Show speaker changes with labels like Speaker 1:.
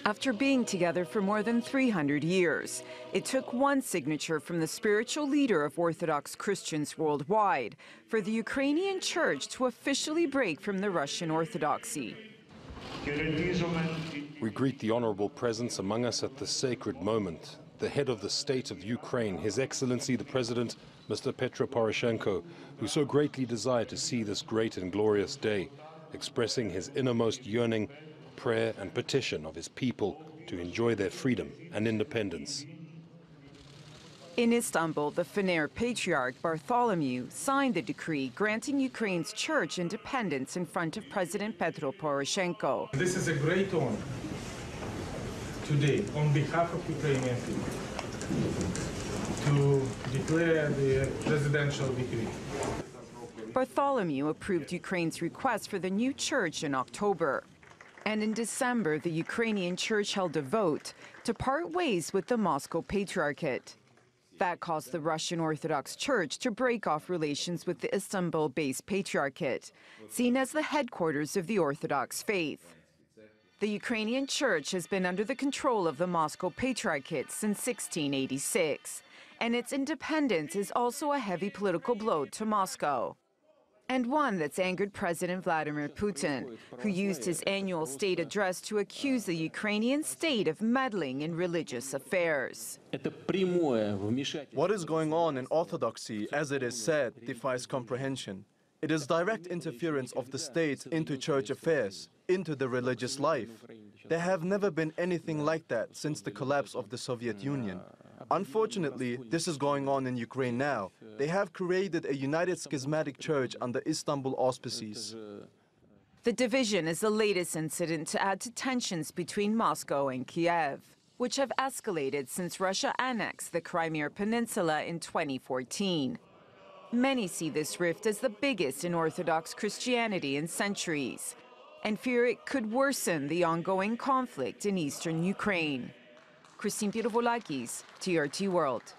Speaker 1: After being together for more than 300 years, it took one signature from the spiritual leader of Orthodox Christians worldwide for the Ukrainian Church to officially break from the Russian Orthodoxy.
Speaker 2: We greet the honorable presence among us at this sacred moment. The head of the state of Ukraine, His Excellency the President, Mr. Petro Poroshenko, who so greatly desired to see this great and glorious day, expressing his innermost yearning, prayer and petition of his people to enjoy their freedom and independence.
Speaker 1: In Istanbul, the Fener Patriarch Bartholomew signed the decree granting Ukraine's church independence in front of President Petro Poroshenko.
Speaker 3: This is a great honor today on behalf of Ukrainian people to declare the presidential decree.
Speaker 1: Bartholomew approved Ukraine's request for the new church in October. And in December, the Ukrainian church held a vote to part ways with the Moscow Patriarchate. That caused the Russian Orthodox Church to break off relations with the Istanbul-based Patriarchate, seen as the headquarters of the Orthodox faith. The Ukrainian Church has been under the control of the Moscow Patriarchate since 1686, and its independence is also a heavy political blow to Moscow. And one that's angered President Vladimir Putin, who used his annual state address to accuse the Ukrainian state of meddling in religious affairs.
Speaker 4: What is going on in Orthodoxy, as it is said, defies comprehension. It is direct interference of the state into church affairs, into the religious life. There have never been anything like that since the collapse of the Soviet Union. Unfortunately, this is going on in Ukraine now. They have created a united schismatic church under Istanbul auspices.
Speaker 1: The division is the latest incident to add to tensions between Moscow and Kiev, which have escalated since Russia annexed the Crimea Peninsula in 2014. Many see this rift as the biggest in Orthodox Christianity in centuries, and fear it could worsen the ongoing conflict in eastern Ukraine. Christine Pirovolakis, TRT World.